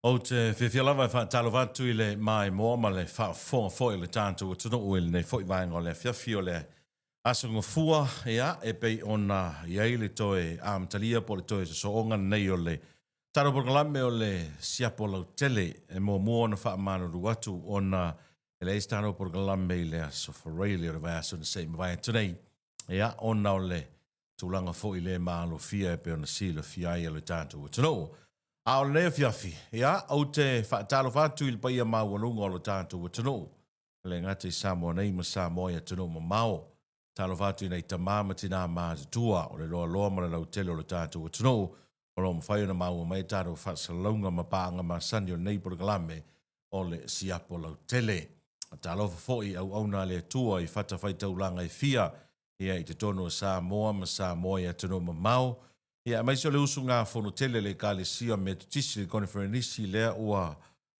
O te whiwhia lawa wha talo watu I le mai moa ma le wha whonga whoi le tātou o tunu ui nei whoi vaenga o le whiawhi o le asunga fua ia e pei ona iai le toe amtalia po le toe so onga nei o le taro porkalame o le Siapo Lautele e mua mua na wha amano ruatu ona e le taro porkalame I le aso whareili o le vai aso na sei mwai tunei ia ona o le tūlanga whoi le maalo fia e pei ona si le fia ia le tātou o tunu Ao lea fiafi, ia, au te whaatalo whātu ili paia māwanunga o lo tātou wa tunu. Le ngate Samoa nei ma Samoa ia tunu ma mao. Talo whātu nei ta māma tina mātu tua o le loa loa mana Lautele o lo tātou wa tunu. O lo mwhai na māua mai tātou whaatsalonga ma pāanga ma sani o nei Portugalame o le Siapo Lautele. Talo whafoi au auna le tua I whata whaitaulanga I fia. Ia I te tono Samoa ma Samoa ia tunu ma mao. Ia, mai se le usu ngā whono tele le kāle sia me tutisi le konferenisi lea ua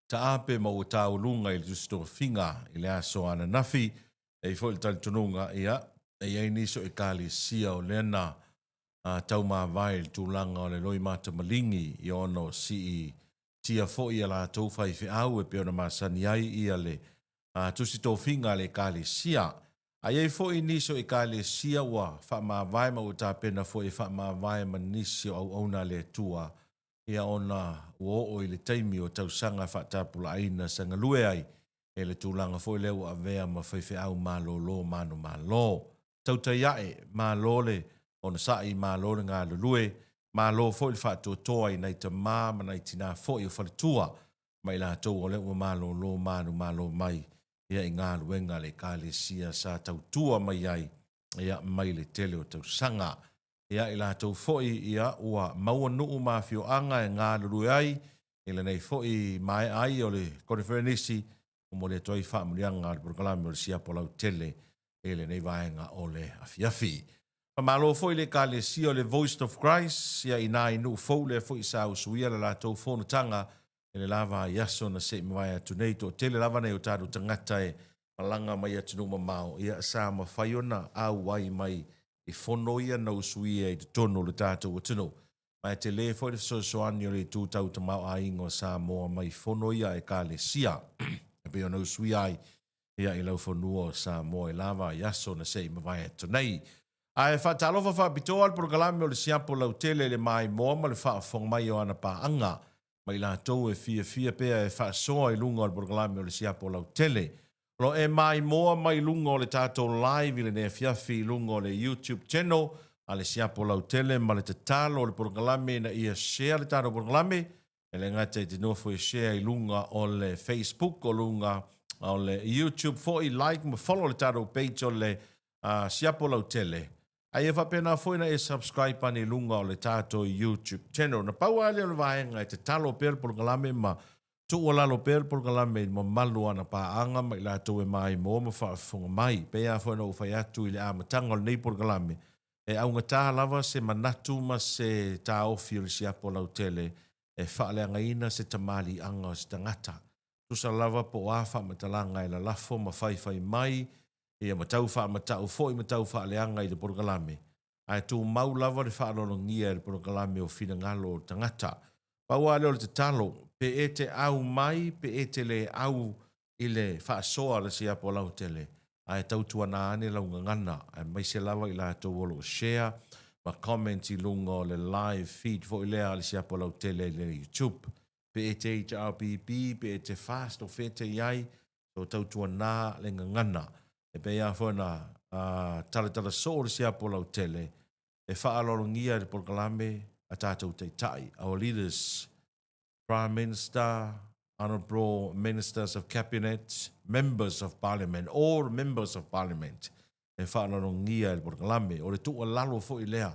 ta ape ma ua tāu lunga I le justo whinga I le aso ana nafi e fo il tali tonunga ia e iei niso e kāle sia o lena tau mā vai le tūlanga o le loi mata malingi I ono si I tia fo I la tau whai whi au e peona mā sani ai ia le tusi tō whinga le kāle sia Ai ei fo I niso I kāle sia ua wha mā vai ma ua tā pena fo I wha mā vai ma nisi au auna le tua ia ona ua o I le taimi o tau sanga wha tāpula aina sanga lue ai e le tūlanga fo I le ua avea ma whaiwhi au mā lo lo manu mā lo. Tau tai ae mā lo le ona sai mā lo le ngā lulue mā lo fo I wha toa I nei ta mā ma nei tina fo I o whalitua mai la tau o le ua mā lo manu mā lo mai. Ia I ngā luenga le kāle sia sa tau tua mai ai, ia mai le tele o tau sanga. Ia I la tau foi ia ua maua nuu mawhio anga e ngā lurui ai, ila nei foi mai ai o le konferenisi, o mo le toi whaamurianga le proklame o le Siapo Lautele, ele nei vaenga o le afiafi. Pamalo foi le kāle sia o le Voice of Christ, ia I nā inu fau le foi sa usuia le la tau whono tanga, ele lava yaso na se mwai atu nei to tele lava nei o tāru tangata e malanga mai atu numa mau ia sa ma whaiona au wai mai I whono ia na usuia I te tono le tātou atunu. Mai te le fwoi so ani o le tūtau ta mau a ingo sa moa mai whono ia e ka le sia. E peo na usuia ai ia I lau whonua sa moa e lava yaso na se mwai atu nei. Ai whatalofa whapitoa al progalame o le Siapo Lautele le mai moa ma le whaafong mai o ana pa anga. Mai la tau e fia pea e whaasoa I lunga o le proklame o le Siapo Lautele. Lo e mai moa mai lunga o le tātou live I le nea fiafi lunga o le YouTube channel a le Siapo Lautele ma le tatalo o le proklame na ia share le tātou proklame e le ngata I te nofo e share I lunga o le Facebook o lunga o le YouTube fo I like ma follow le tātou page o le Siapo Lautele. Ai e whapena fwina e subscribe ani lunga o le tātou YouTube channel. Na pau ale o le vaenga e te talo per porkalame ma tu o lalo per porkalame ma malu ana paanga ma I la tau e mai mo ma whaafunga mai. Pea fwina u whai atu I le amatanga o nei porkalame. E aunga tā lava se manatu ma se tā ofi o le Siapo Lautele e whaaleanga ina se tamali anga o se tangata. Tusa lava po afa matalanga I la lafo ma whai mai ia matau wha matau foi matau wha leanga I le porkalame. Ai tu mau lava le wha ngia I le porkalame o whina ngalo o tangata. Paua leo le te talo, pe e te au mai, pe e te le au I le wha soa le Siapo Lautele. Ai tau tua nā ane launga ngana. Ai mai se lava I la tau wolo share, ma comment I lunga o le live feed fo I lea le Siapo Lautele le YouTube. Pe e te HRPP, pe e te fast o fete iai, so tau tua nā le ngana. E pe ia whona tala so le Siapo Lautele e whaalolongia le porkalame a tātou teitai. Our leaders, Prime Minister, Honourable Ministers of Cabinet, Members of Parliament, all members of Parliament e whaalolongia le porkalame o le tua lalo fo I lea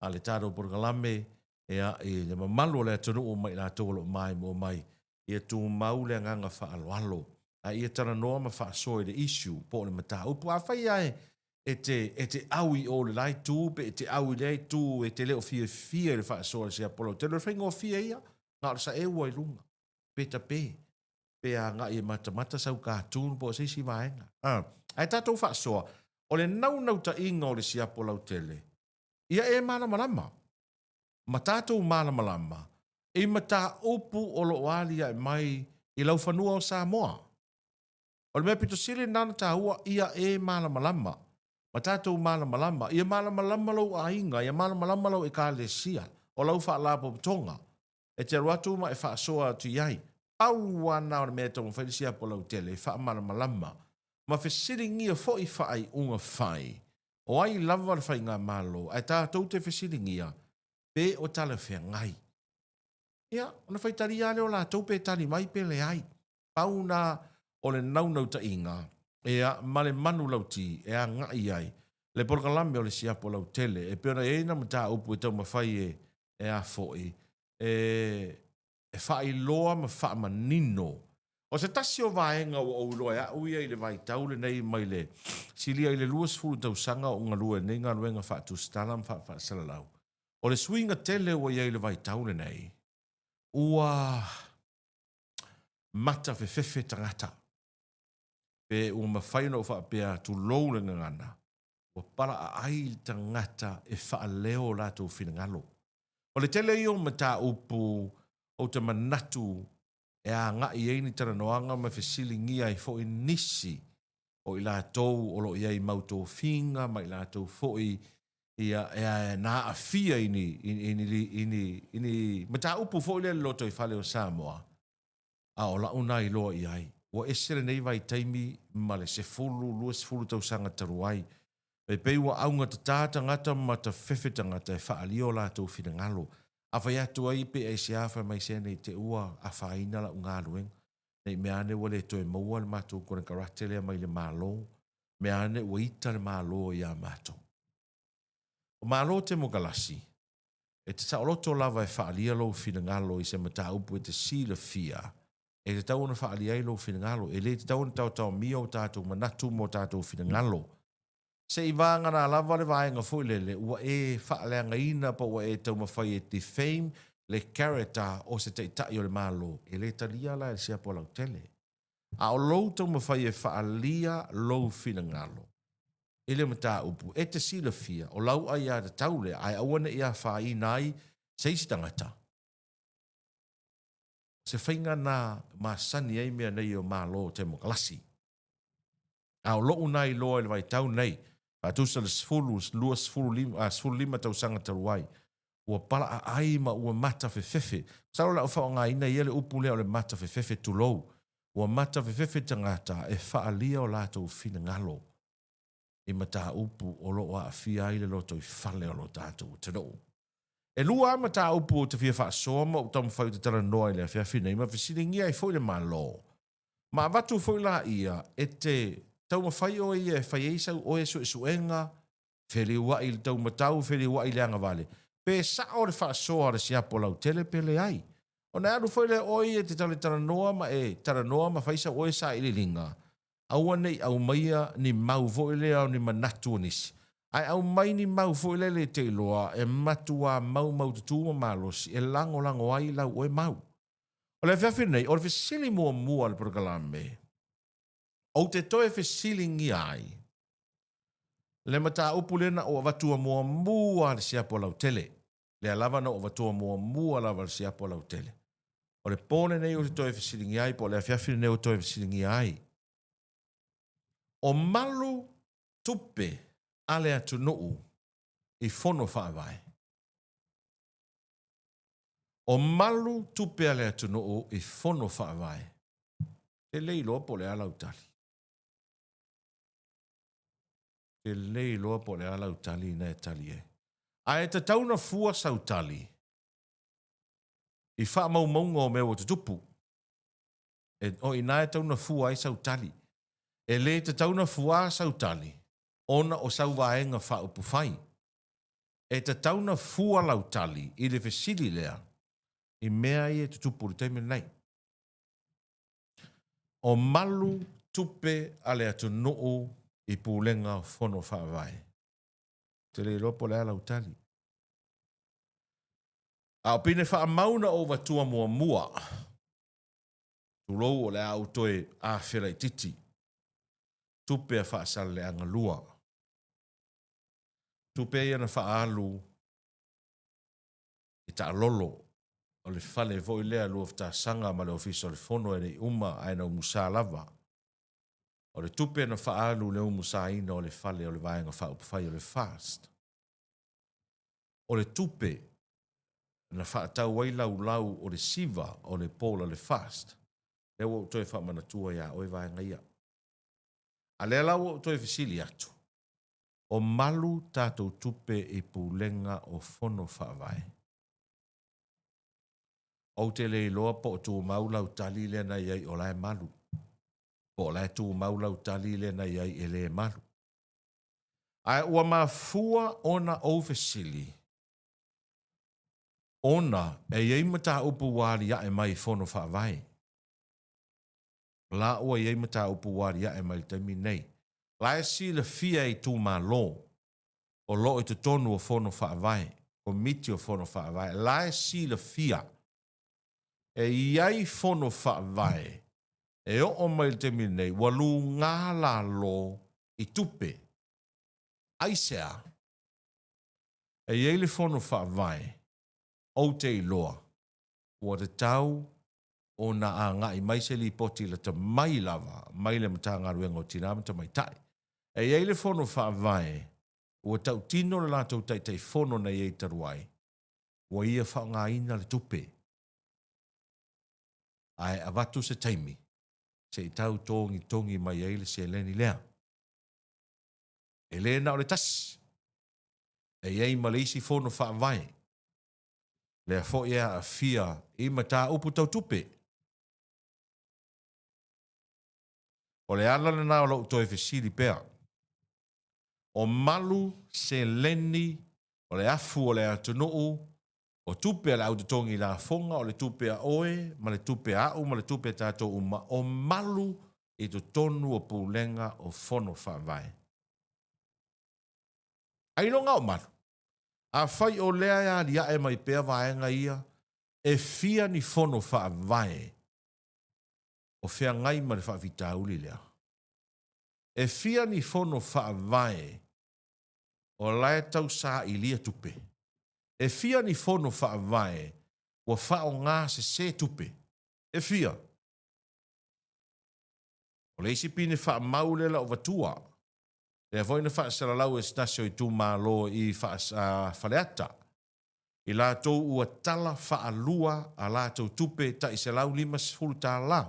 a le tātou porkalame e a I le mamalu le atunu o mai la tolo mai mo mai e tu mau le nganga whaaloalo. A ia tana noa ma whaasoe le issue po le mata upu a whai ai e te aui o le lai tū pe e te aui le tū e te leo fia le whaasoe le Siapo Lautele te whaingo fia ia ngā sa e ua I lunga pe ta pe a ngā I mata sau kātūn po se si vaenga ai tātou whaasoa o le nau ta inga o le Siapo Lautele ia e mana malama ma tātou mana malama I mata upu o lo wali ai mai I lau whanua o Samoa. O le mea pito sile nana tā ua ia e malama lama. Ma tātou malama lama. Ia malama lama lau a inga. Ia malama lama lau e kā le sia. O lau wha lapo tonga. E te ruatu ma e wha soa tu iai. Au wana o le mea tau mwhai Siapo Lautele. E wha malama lama. Ma whesiri ngia fo I wha ai unga whai. O ai lava le whai ngā malo. Ai tātou te whesiri ngia. Pe o tala whea ngai. Ia, ona whai tari ale o la tau pe tari mai pe le ai. Pau na o le naunau ta inga. Ea male manu lauti. Ea ngai ai. Le porkalame o le Siapo Lautele. E peona e na mta upu e tau mawhai e a foi. E whai loa ma wha ma nino. O se tasi o vaenga o uloa ea uia I le vai taule nei mai le. Silia I le luas fulu tau sanga o ngā lua nei ngā luenga wha tu stalam wha salalau. O le swinga tele o ia I le vai taule nei. Ua mata fe tangata. Pe ua mawhaina o wha pia tu lou le ngana. Ua para a ai tangata e wha leo lato finangalo. O le tele I o mata upu o te manatu e a ngai eini tara noanga ma fesili ngia I fo I nisi o I latou o lo iai mauto finga ma I latou fo I ia e na a fia ini mata upu fo I le loto I fale o Samoa. A o la una I loa I ai. Ua esere nei vai taimi ma le se fulu tau sanga taruai. E pei ua aunga ta ngata ma ta fefe tangata e wha alio latou fina ngalo. A whai atu ai pe e siafa mai se nei te ua a whaina la unga lueng. Nei me ane wale to e maua le matou kone karatele mai le malo. Me ane ua ita le malo I a matou. O malo te mo galasi. E te taoloto lava e whaalia lo fina ngalo I se mata upu e te sila fia. E te tau na whaalia lo fina ngalo. E le te tau na tau mia o tātou manatu mo tātou fina ngalo. Se I vanga na lava le vaenga fuilele ua e whaaleanga ina pa ua e tau mawhai e te fame le character o se te tai o le malo. E le talia la e Siapo Lautele. A o lou tau mawhai e whaalia lou fina ngalo. E le mata upu. E te sila fia. O lau ai a te taule. Ai awane ia whai nai se isi tangata. Se whainga na masani ei mea nei o malo te mo kalasi. A o loo nai loa le vai tau nei. A tu sa le sfulu lima tau sanga taruai. Ua pala a ai ma ua mata fefe. Saro la ufa o ngā ina i ele upu lea o le mata fefe tu lou. Ua mata fefe tangata e whaalia o lātou fina ngalo. I mata upu o loo a fia i le loto I whale o lo tātou te no. E lua mata upu o te fia wha soama o tamu whau te tara noa i le fia fina. I ma whisiringia I fwoi le malo. Ma watu fwoi la ia e te tau mawhai o ia e whai eisau o e suenga, wheri ua I tau matau, wheri ua I leanga vale. Pe sa o le wha soa le Siapo Lautele pele ai. O na aru whai le oi e te tale tara noa ma e tara noa ma whaisa o e sa I le ringa. Aua nei au maia ni mau voi le au ni manatu nisi. Ai au mai ni mau foi le te loa e matua mau tutu ma malos e lango ai lau o e mau. O le whiawhi nei, o le whisili mua le progalame. O te toe whisili ngi ai. Le mata upulena o avatua mua le Siapo Lautele. Le alavana o avatua mua lava le Siapo Lautele. O le pone nei o te toe whisili ngi ai, po le whiawhi nei o toe whisili ngi ai. O malu tupe ale atu nuu I fono whaavai. O malu tupe ale atu nuu I fono whaavai. Te leilo po le ala utali. Te leilo po le ala utali na e tali e. A e te tauna fua sa utali. I wha maunga o mea o te tupu. E o ina e tauna fua ai sa utali. E le te tauna fua sa utali. Ona o sau vaenga wha upu whai. E te tauna fua la utali I le fesili lea. I mea I e te tupu le teime nei. O malu tupe ale atu nuu I pulenga fono whaavai. Te le lopo le ala utali. A pine wha mauna o watua mua. Tulou o le au toe a whera I titi. Tupe a wha sal le anga lua. Tupe ia na wha alu I ta lolo. o le fale vo i lea lua fta sanga ma le ofisa le fono e le uma aina umusa lava. O le tupe na faalu le umusa ina o le fale o le vaenga fa upafai o le fast. O le tupe na faatau wai lau o le siva o le pola le fast. Le wo toi fa mana tua ia o e vaenga ia. A le lau o toi fisili atu. O malu tātou tupe e pulenga o fono whaavai. O te le loa po o tū maulau tali le na iai o lai malu. Po lai tū maulau tali le na iai e le malu. Ai ua mafua ona o fesili. Ona e iei mata upu wari ya e mai fono whaavai. La ua iei mata upu wari ya e mai taimi nei. La e si le fia i tū malo. O lo i te tonu o fono whaavai. O miti o fono whaavai. La e si le fia. E iai fono whaavai. E o mai te minei, walu ngā la lo i tupe. Aisea. E iai le fono whaavai. O te iloa. Ua te tau o na a ngā i maiseli poti la ta mai lava. Mai le mata ngā ruenga o tina mata mai tai. E iai le fono whaavai. Ua tau tino le lātou tai fono na iei taruai. Ua ia whao ngā ina le tupe. Ai avatu se taimi. Se i tau tongi mai eile se leni lea. E le na o le tasi. E iei malisi fono whaavai. Lea fo ia a fia i mata upu tau tupe. O le ala le nao lau toi fesili pea. O malu se leni o le afu o le atunuu o tupe a le auditongi la fonga o le tupe a oe ma le tupe a au ma le tupe a tato uma o malu i to tonu o pulenga o fono whaavai. Aino ngā o malu. A whai o lea ia lia e mai pea vaenga ia e fia ni fono whaavai o fea ngai ma le whaavita uli lea. E fia ni fono whaavai o lae tau sa i lia tupe. E fia ni fono whaavai o whao ngā se tupe. E fia. O le isi pine wha maulela o vatua. Le voina wha salalau e stasio i tū mālo i wha whaleata. I lātou ua tala wha lua a lātou tupe ta i se lau lima sifuru tā la.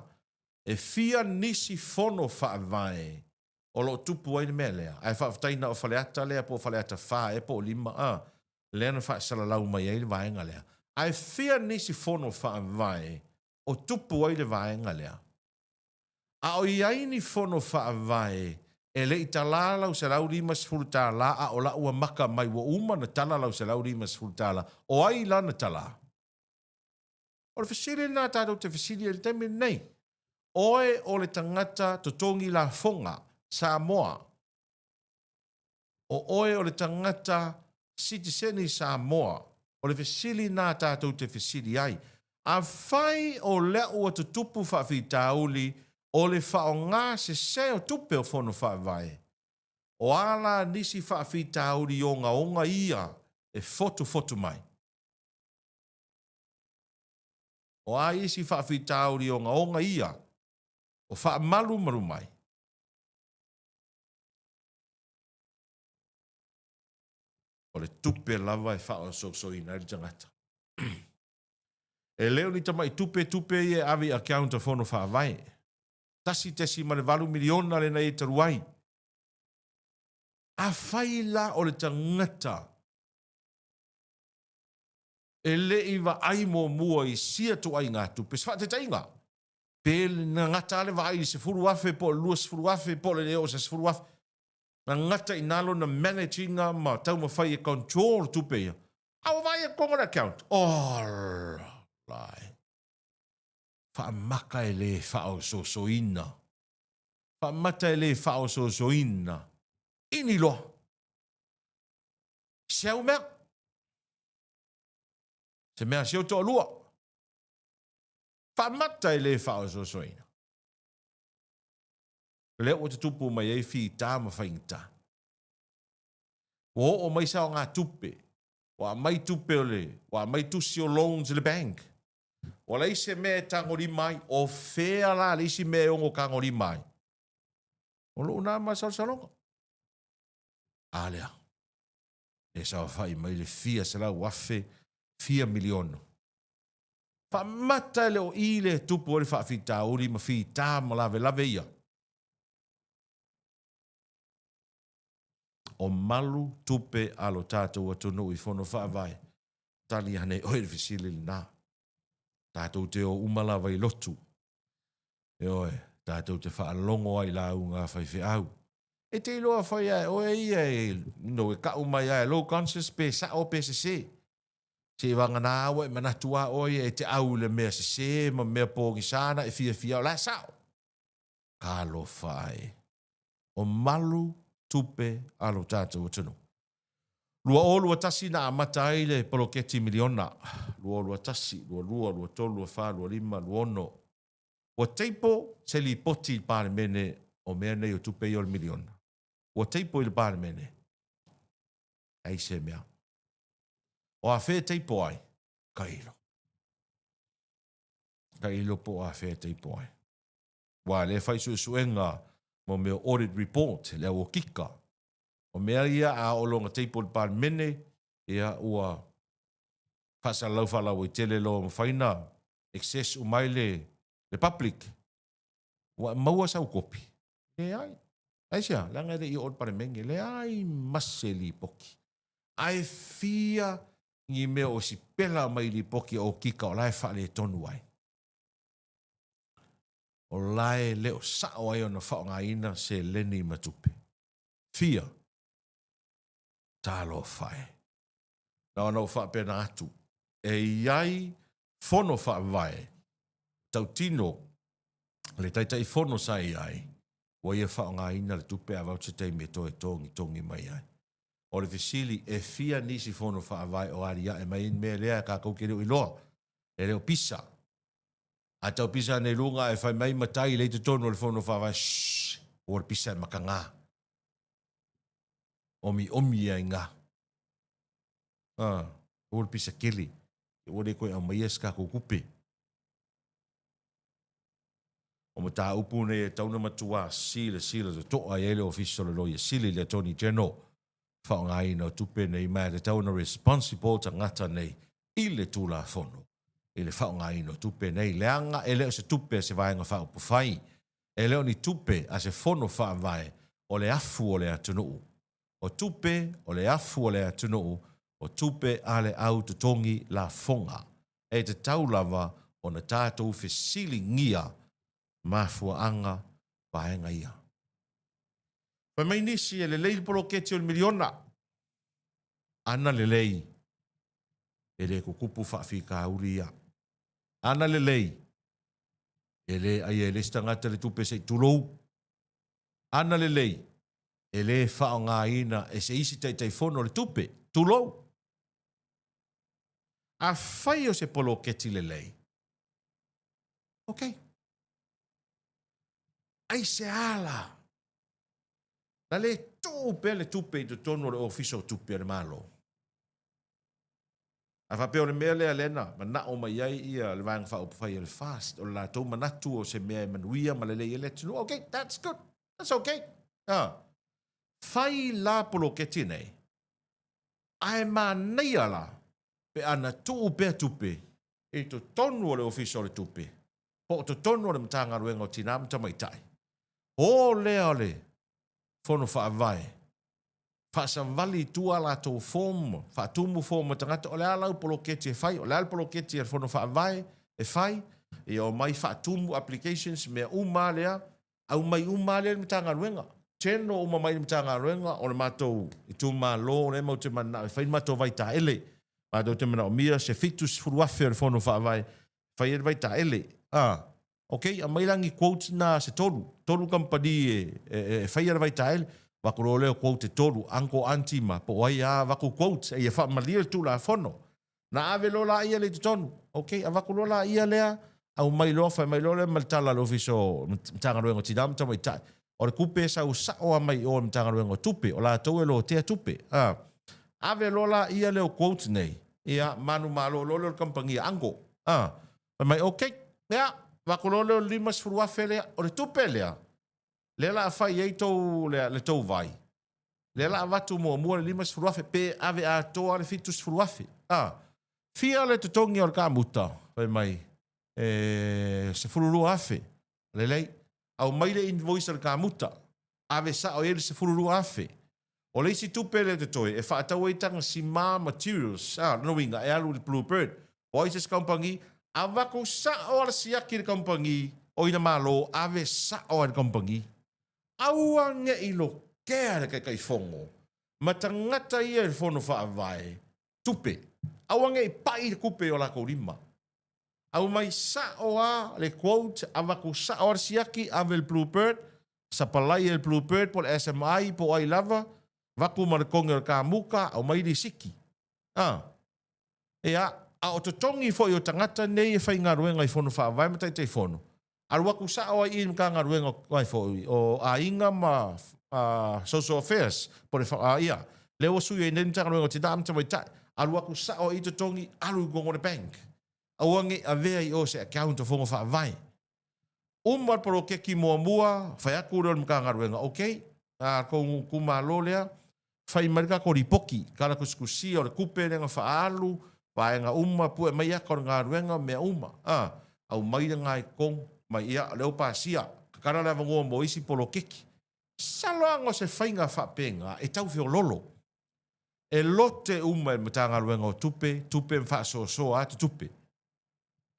E fia nisi fono whaavai o lo tupu ai mea lea. Ai whaaftaina o whaleata lea po whaleata wha e po lima a. Lea na wha salalau mai ai le vaenga lea. Ai fia nisi fono whaavai o tupu ai le vaenga lea. A o iai ni fono whaavai e le i talalau se lau rima sifuru tāla a o la ua maka mai wa uma na talalau se lau rima sifuru tāla o ai la na tala. O le fasiri nā tātou te fasiri e le temi nei. Oe o le tangata totongi la fonga Samoa. O oe o le tangata citizeni Samoa. O le fasiri nā tātou te fasiri ai. A whai o lea ua tutupu whawhitauli o le whao ngā se seo tupe o whono whaavai. O ala nisi whaawhitauri o ngā onga ia e fotu mai. O a isi whaawhitauri o ngā onga ia o wha malu mai. O le tupe lava e whao so ina eri tangata. E leo ni tamai tupe e avi account o whono whaavai. Tasi ma le 8 miliona le nei taruai. A whaila o le tangata. E le iwa aimo mua i sia tu ai ngā tupe. Sfa te tainga. Pele na ngata ale vai se furu afe po lua se furu afe po le leo se furu afe. Na ngata i nalo na managing ma tau ma whai e control tupe ia. Awa vai e konga account. Oh, lai. Wha maka e le whao so ina. Wha mata e le whao so ina. Ini loa. Seu mea. Se mea seu toa lua. Wha mata e le whao so ina. Leo o te tupu mai e whi tā ma whaingta. O mai sao ngā tupe. Wa mai tupe o le. Wa mai tusi o loans le bank. o la ise me tangori mai, o fea la isi me ongo kangori mai. O lo una ma salonga. Alea. E sa fai mai le fia se la wafe 4 miliono. Fa mata le o ile tupu o le fa fita uri ma fita ma lave ia. O malu tupe alo tātou atunu i fono fa vai. Tali hane oe fisili na. Tātou te o umalawa i lotu. E oe, tātou te wha longo ai la unga whai au. E te iloa whai ai, oe ia e, no e ka umai ai, low conscious pe sa o PCC. Se wanga nā awa e manatua oe e te au le mea se ma mea pōgi sana e fia o la sao. Ka lo whai. O malu tupe alo tātou atunu. Lua o lua tasi na amata ai le poloketi miliona. Lua tasi, lua tolu, lua wha, lua lima, lua ono. Ua teipo se li poti pāne mene o mea nei o tupe i o le miliona. Ua teipo i le pāne mene. Ai se mea. O a whea teipo ai, ka ilo. Ka ilo po a whea teipo ai. Wa le whai suenga mo mea audit report, le o kika. O mea ia a olonga teipo le pāne mene, ia ua whasa lau i tele lo mwhaina, excess umai le public. Wa maua sau kopi. Le ai. Ai sia, langa de i o pare menge, le ai maseli poki. Ai fia ngi mea o si pela mai li poki o kika o lai whale tonu ai. O lai leo sao ai o na whao ngā ina se leni matupe. Fia. Talo whae. Nau nau wha pena atu. E iai fono wha vai. Tau tino. Le taitai fono sa iai. Wa ia wha ngā ina le tupe a vau te me toe tongi mai ai. O le fisili e fia nisi fono wha vai o aria e mai me lea ka kaukere o iloa. E leo pisa. A tau pisa ne lunga e whai mai matai le te tono le fono wha vai. Shhh. O le pisa e maka ngā. Omi ai ngā. O le pisa keli. O le koe au mai eska kukupe. O ma tā upu ne e tauna matua sila te toa ele official lo ia sili le Attorney General whao ngā ina o tupe nei mai le tauna responsible ta ngata nei i le tūla fono. I le whao ngā ina o tupe nei leanga e leo se tupe se vaenga whao pufai. E leo ni tupe a se fono wha vai o le afu o le atunuu. O tupe o le afu o le atunuu o tupe a le au tutongi la fonga. E te taulawa o na tātou fesili ngia mafua anga paenga ia. Pa mai nisi e le lei poloketi o le miliona. Ana le lei. E le kukupu whaafika uri ia. Ana le lei. E le ai e le stangata le tupe se tulou. Ana le lei. E le whao ngā ina e se isi teitai fono le tupe. Tulou. A whai o se poloketi le lei. Okay. Ai se ala. Na le tupe le tupe i te tono le ofiso tupe le malo. A whapeo le mea lea lena, ma na o mai ai ia le vanga wha upawhai le fast, o la tau manatu o se mea e manuia ma le lei le tunu. Okay, that's good. That's okay. Whai la poloketi nei. Ai ma nei ala, pe ana tupe i to tonu le ofiso le tupe. Po to tonu le mtanga ruenga o tina mtamaitai. O lea le, fono wha vai. Wha sa vali tua la tau form, wha tumu form tangata, o lea lau poloketi e whai, o lea poloketi e fono wha vai, e whai, e o mai wha tumu applications mea umalea, au mai umalea me tanga ruenga. Teno uma mai me tanga ruenga, o le matou i tuma lo, le mau te mana, e whai matou vai ta ele, matou te mana o mia, se fitus furuafe o le fono wha vai, whai e vai ta ele. Okay, a mai langi quote na se tolu company e whaia vai taele, wako leo quote tolu, anko antima, po wai wako quote, e wha malia tu la fono. Na ave lola ia le tonu, okay, a wako lola ia lea, au mai lofa, mai lola maltala lofiso, mtanga ruengo tidam tamai tai. O le kupe sa usao a mai o mtanga ruengo tupe, o la tau e lo tea tupe. Ave lola ia leo quote nei, ia manu malo lolo company anko, Mai okay. Ya, wakolole o lima sfuruafe lea, o le tupe lea. Le la fai ei tau le tau vai. Le la watu mua le lima sfuruafe pe ave a toa le fitu sfuruafe. Fia le tutongi o le kamuta. Pai mai. Se fururu afe. Le lei. Au mai le invoice le kamuta. Ave sa o ele se fururu afe. O le isi tupe le te toi. E whaatau e tanga si ma materials. No winga e alu le bluebird. O isi se kampangi. A wako sa o ala siaki le kampangi. O ina malo. Ave sa o le kampangi. Aua nge ilo kea le kai fongo. Ma tangata ia le fono whaavai. Tupe. Aua nge i pai le kupe o lako rima. Au mai sa o a le quote. A wako sa o ala siaki. Ave le bluebird. Sa palai le bluebird. Po le SMI. Po ai lava. Waku ma le konge o ka muka. Au mai le siki. Ea. A o totongi fo i o tangata nei e whai ngā ruenga i fono whaavai. Ma tai fono. Aru waku sa o i mga ngā ruenga kai fo o a inga ma social affairs po le ia le o sui e neni tanga ruenga te dam tamai tai aru waku sa o i te tongi aru gongo le bank awangi a vea i o se account o fongo wha vai umar paro keki mua whai aku reo mga ngā ruenga okay ko kumalo lea whai marika ko ripoki kala kuskusi o le kupe renga wha alu vaenga uma pu e mai ako ngā ruenga mea uma au mai ngai kong mai ia leo pasia kakara leva ngoa mo isi polo keki saloango se whainga whapenga e tau whio lolo e lote uma e matanga ruenga o tupe mwha so atu tupe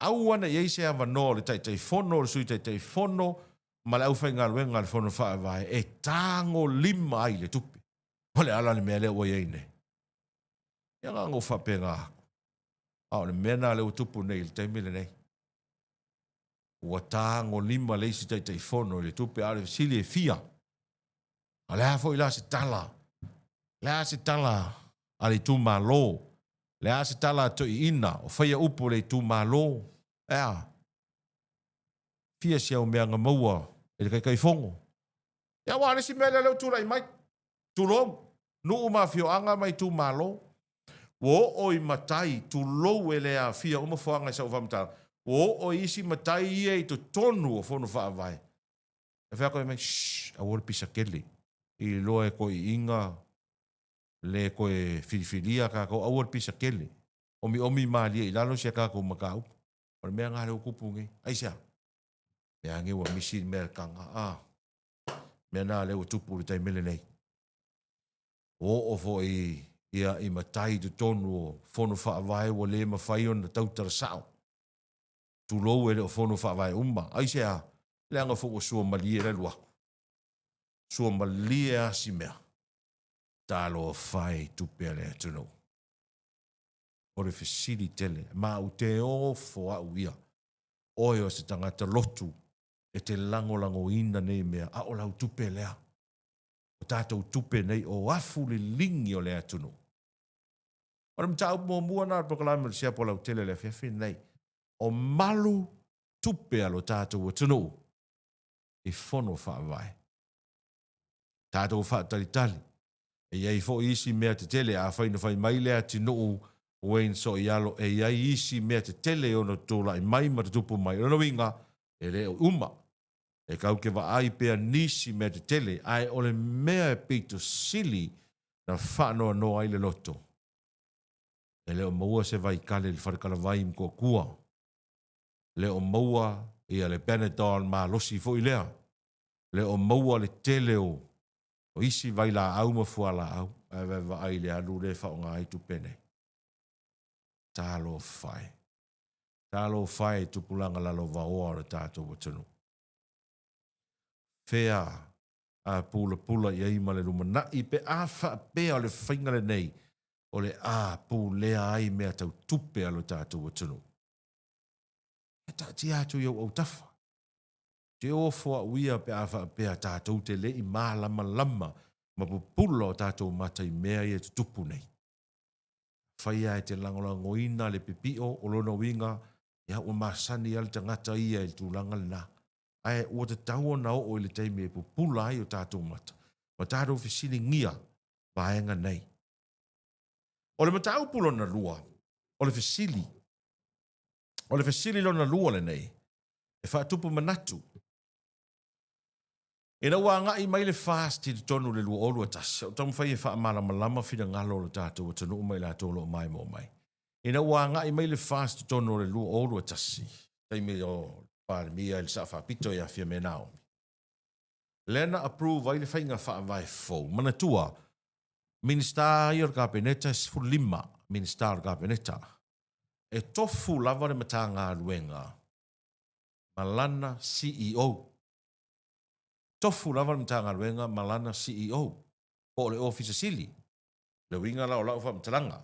au ana iei se ava no le tai fono le sui tai fono ma le au whainga ruenga le fono wha vai e tango lima ai le tupe o le ala le mea leo o iei ne ia ngango whapenga aku au le mena leo tupu nei le taimile nei ua tango lima le isi tai fono le tupe ale sili e fia. A lea fo i la se tala. Lea se tala ale tu malo. Lea se tala to i ina o whaia upo le tu malo. Ea. Fia si au mea ngamaua e le kai fongo. Ia wane si mele leo tu lai mai. Tu lo. Nuu ma fio anga mai tu malo. Wo oi matai tu lo e lea fia uma fuanga sa uvamtala. O isi matai ia i to tonu o fono wha vai. E whea koe mai, a wore pisa kele. I loa e koe inga, le koe whiriwhiria ka ko a wore pisa kele. Omi maalia i lalo sia ka ko makau. O mea ngā reo kupungi. Aisia. Mea nge wa misi mea kanga. Mea nā leo tupu le tai mele nei. O fo ia i matai to tonu o fono wha vai o le mawhai on na tautara sao. Tu lo ele o fono wha vai umma. Ai se a, le anga fo o sua malie le luaku. Sua malie a si mea. Talo whai tupe le atuno. O le fesiri tele, ma u te o fo a uia. Oi o se tangata lotu, e te lango ina nei mea, a o lau tupe lea. O tātou tupe nei o afu le lingi o le atuno. O le mta upo mua nā prokalama le Siapo Lautele le fiafi nei. O malu tupe alo tātou atunu e fono wha vai. Tātou wha talitali. E iai fo isi mea te tele a whaina whai mai lea tinu uen so i alo e iai isi mea te tele ono tōla i mai ma te tupu mai. Rono winga e leo uma. E kau ke wa ai pea nisi mea te tele ai ole mea e pito sili na whanoa no ai le loto. E leo maua se vai kale le wharekala vai mko kua. Leo maua ia le Benadol ma losi fo i lea. Leo maua le teleo o isi vai la au ma fua la au. Ewe wa ai le alu le wha o ngā itu pene. Tālo whai. Tālo whai tupulanga lalo wa oa le tātou watunu. Whea a pula i aima le lumana i pe a wha pea o le whaingale nei o le a pulea ai mea tau tupe alo tātou watunu. Ti atu iau au tafa. Te ofo a uia pe awa pe a tātou te le i mā lama ma pupula o tātou matai mea i e tupu nei. Whaia e te langolango ina le pipio o lona winga ia ua masani al tangata ia i tūlanga le nā. Ai ua te tau na o le teime e pupula ai o tātou mata. Ma tātou fisili ngia vaenga nei. O le matau pulo na lua. O le fisili O le fesili lona lua le nei, e whaatupu manatu. E na wanga i mai le fast i tonu le lua olua tas. O tamu whai e wha amala malama whina ngalo le tātou o tanu mai la tolo mai mo mai. E na wanga i mai le fast i tonu le lua olua tasi. Taimi o pāre mia il sa whapito i a fia me nao. Lena approve ai le whainga wha vai fau. Mana tua, Minister i or kabineta sifur lima, Minister or kabineta. E tofu lava le matanga luenga. Malana CEO. Tofu lava le matanga luenga, malana CEO. Po le office sili. Le winga la o lau wha mtalanga.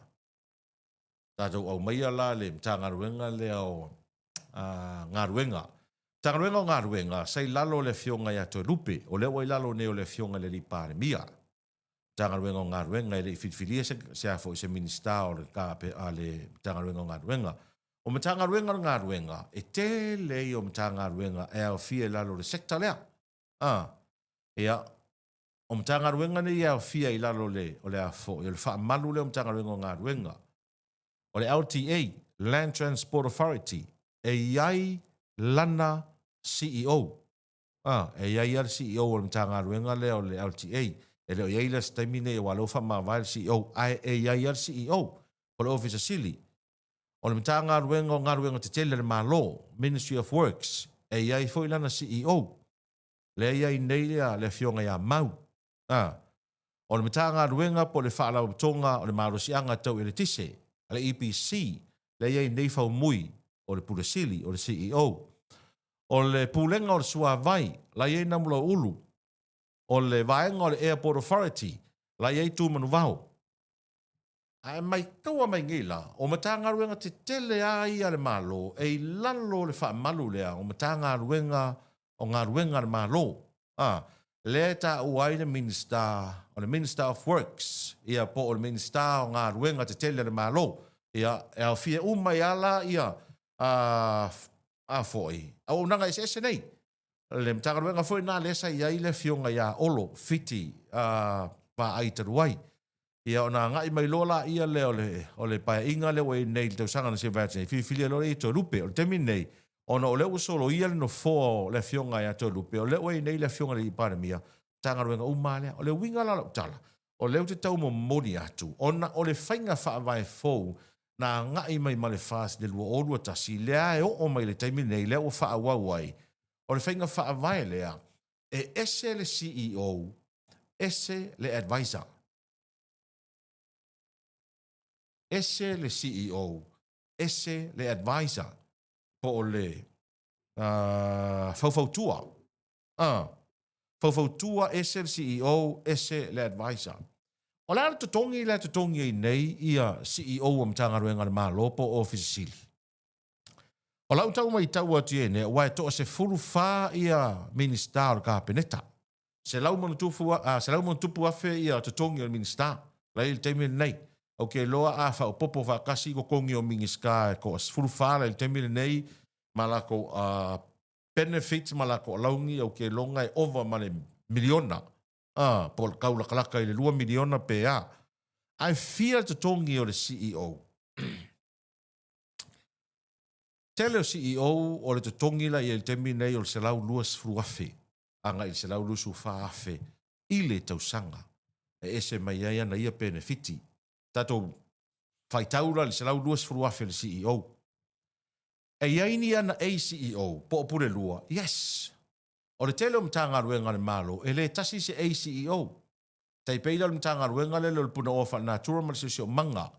Tātou au maia la le matanga luenga le au ngā ruenga. Tanga ruenga o ngā ruenga, sai lalo le fionga ia toi lupe, o le wai lalo neo le fionga le li pāre mia. Tanga ruenga o ngā ruenga, e le fitfilia se afo i se minista o le kāpe a le tanga ruenga o ngā ruenga. O matanga ruenga o ngā ruenga, e te lei o matanga ruenga e au fia lalo le sekta lea. Ea, o matanga ruenga ne i au fia i lalo le, o le afo, i le wha malu le o matanga ruenga o ngā ruenga. O le LTA, Land Transport Authority, e iai lana CEO. E iai al CEO o le matanga ruenga leo le LTA. E leo iai la staimine e walo wha mawai le CEO. E iai al CEO. O le office sili. O le matanga ruenga o ngā ruenga te tele le malo. Ministry of Works. E iai foi lana CEO. Le iai nei lea le fionga ia mau. O le matanga ruenga po le whaalau tonga o le marosianga tau e le tise. Le EPC. Le iai nei fau mui. O le purasili, o le CEO. O le pulenga o le suavai, la iei namula ulu. O le vaenga o le Airport Authority, la iei tu manu vau. Ai mai kaua mai ngila, o matanga ruenga te tele a ia le malo, e lalo le wha malu lea, o matanga ruenga o ngā ruenga le malo. Le ta uai le minister, o le Minister of Works, ia po o le minister o ngā ruenga te tele le malo, ia e au fia umai ala ia, foi. Au nanga ese nei. Le mtanga ruenga foi na lesa ia ile fionga ia olo fiti pa ai taruai. Ia ona ngai mai lola ia le ole pa inga le we nei te sanga na se vatsi. Filia lo i to lupe o temi nei. Ona ole solo ia no fo le fionga ia to lupe. Ole we nei le fionga le pa mia. Tanga ruenga umale ole winga la tala. Ole te tau mo moni atu. Ona ole fainga fa vai fo. Na ngai mai male fast de lua olua tasi lea e o mai le taimi nei lea o wha awawai. O le whainga wha awai lea e ese le CEO, ese le advisor. Ese le CEO, ese le advisor po o le faufautua. Faufautua ese le CEO, ese le advisor. O la to tongi nei ia CEO o mtanga ruenga le malo po office sili. O la utau mai tau atu e ne, wai to se furu fa ia minister ka peneta. Se lau manu tupu afe ia to tongi o minister. La il temi nei. Ok, loa a fa o popo fa kasi ko kongi o minister ko furu fa la il temi nei malako benefits malako laungi ok longa e over male miliona. Por kaula kalaka i le 2 miliona pe a. Ai fia te tongi o le CEO. Tele o CEO o le te tongi la i le temi nei o le selau luas fruafe. Anga i selau lusu faafe. I le tausanga. E ese mai aia na ia benefiti. Tato faitaura le selau luas fruafe le CEO. E iaini ana a CEO. Po opure lua. Yes. O le tele o mtanga ruenga le malo, e le tasi se ACEO. Tai peila o mtanga ruenga le lo puna ofa natura ma se o manga.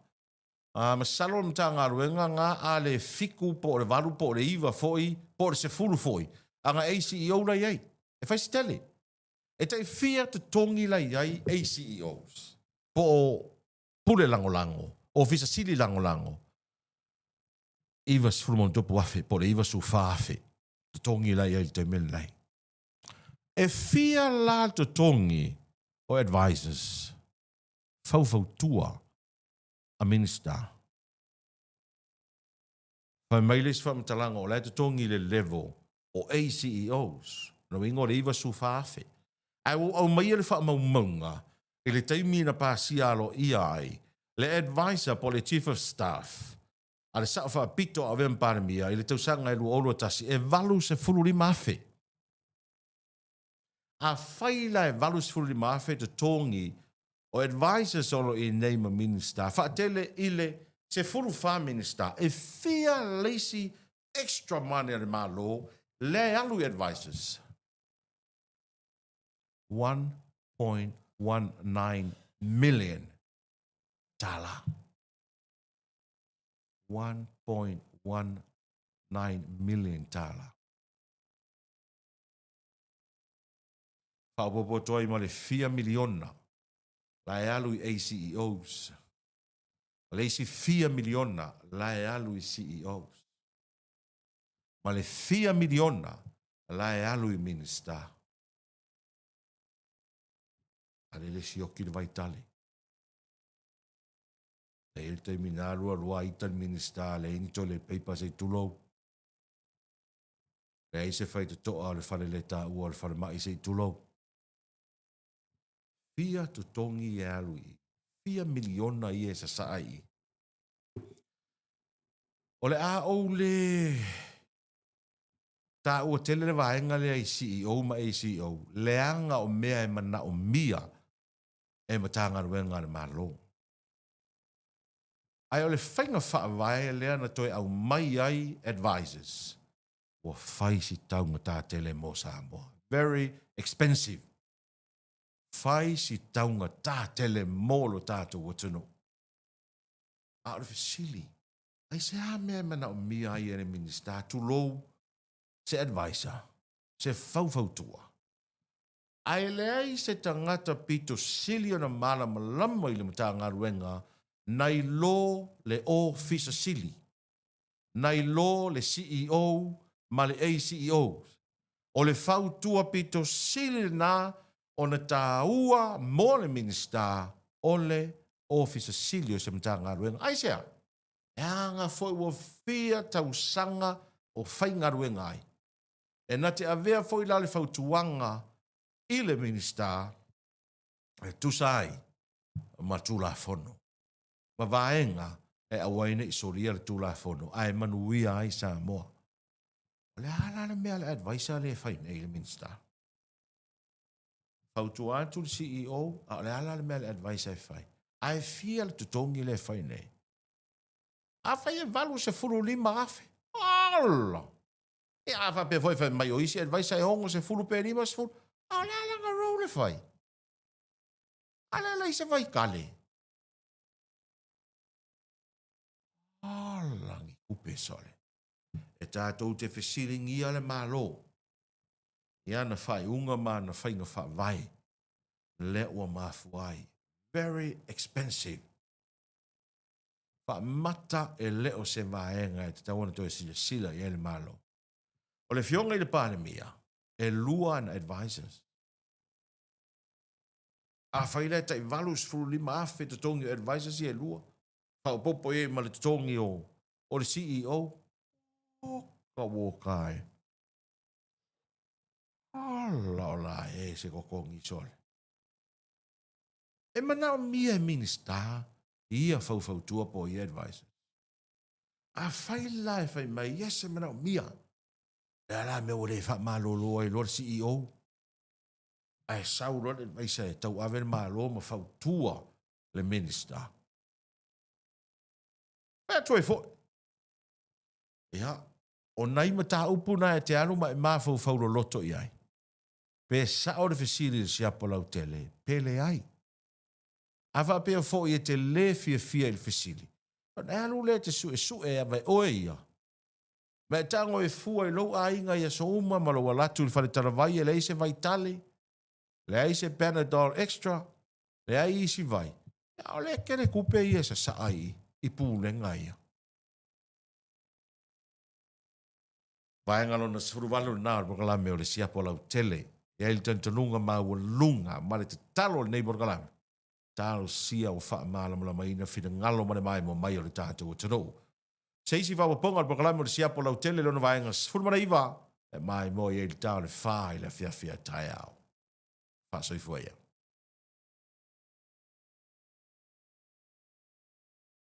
Masalo o mtanga ruenga nga a le fiku po le valu po le iwa foi, po le se fulu foi. Anga ACEO la iei. E fai se tele. E tai fia te tongi la iei ACEOs. Po pule lango. Ofisa sili lango. Iwa se fulu montopu afe, po le iwa su fa afe. Te tongi la iei te mele lai. E fia la to tongi o advisors faufautua a minister. Fai mailes fa mtalanga o la to tongi le level o ACEOs. No ingo le iwa su faafe. Ai o mai le fa maunga e le taimi na pasialo iai le advisor po le chief of staff Ale sa fa pito a vem paramia ile tau sanga e luolo tasi e valu se fulu lima afe. A faila e valu se fulu lima afe te tongi o advisors olo i name a minister. Fa tele ile se fulu fa minister e fia lazy extra money ale malo le alu advisors. 1.19 million tala. 1.19 million tala. Whaopopo toi mo le 4 miliona. La e alu i ACEOs. Le isi 4 miliona la e alu i CEOs. Ma le 4 miliona la e alu i minister. Ale le si oki le vaitale. Le il te minaru a lua ita le minister le into le papers e tulou. Le ise fai te toa le fale le ta ua le fale mai se tulou. Fia tu tongi e alu i. 4 miliona i e sa saai. O le a o le ta ua tele le vaenga le ai CEO ma ai CEO. Le anga o mea e mana o mia e matanga ruenga le malo. Ai o le whainga wha vai le ana toi au mai ai advisors. O whai si taunga tā tele mo Samoa. Very expensive. Whai si taunga tā tele mo lo tātou o tunu. A o le fasili. Ai se a mea mana o mia ai ene minister tu lou se advisor. Se fau tua. Ai leai se tangata pito sili ona mala malama i le matanga ruenga nai lo le office sili. Nai lo le CEO ma le ACEO. O le fau tua pito sili na o na tāua mo le minister o le office sili o se matanga ruenga. Ai sea, e anga foi ua fia tausanga o whainga ruenga ai. E na te avea foi la le fau tuanga i le minister e tusai ma tula fono. Ma vaenga e awaine i soria le tula fono. Ai manuia ai Samoa. Le ala le mea le advisor le faine i le minister. Fautua atu le CEO, a le ala le mea le advisor e fai. Ai fia le tutongi le faine. A fai e valu se furu lima afe. Alla! E a fa pe foi fai mai o isi advisor e hongo se furu pe lima se furu. A le ala nga rou le fai. A le ala i se vai kale. Alla ngi kupe sole. E tātou te fesiringi ia le malo. Ia na fai unga ma na fai nga fa vai. Le ua mafuai. Very expensive. Fa mata e leo se vaenga e te tawana to e sila i ele malo. O le fionga i le panemia. E lua na advisors. A fai le ta i valus furu lima afe te tongi advisors i e lua. Fa o popo e ma le tongi o le CEO. O ka wokai. Ala ola e se kokongi sole. E mana o mia minister ia fau tua po i advisor. A fai la e fai mai yes e mana o mia. E ala me o le fa malolo e lor CEO. A e sau lor e mai se tau aver malo ma fau tua le minister. E toi fo. Ia. O nai mata upuna e te anu ma e mafau lo loto i ai. Pe sa o le fesiri le Siapo Lautele, pele ai. Awa pe fo i te le fia il fesiri. E anu le te su e avai oe ia. Me tango e fua i lo a inga ia so uma ma lo walatu il fale taravai e le ise vai tali. Le ise Panadol extra. Le ai isi vai. O le kere kupe ia sa ai i pūlenga ia. Vaenga lona sfuruvalu na borgalame o le Siapo Lautele. Ia il tantanunga ma ua lunga ma le te talo nei borgalame. Talo sia o wha mala maina whina ngalo ma le mai mo mai o le tātou o tano. Se isi wha waponga al borgalame o le Siapo Lautele lona vaenga sfurumana iwa. E mai mo i il tau le wha i le fia tai au. Wha soifua ia.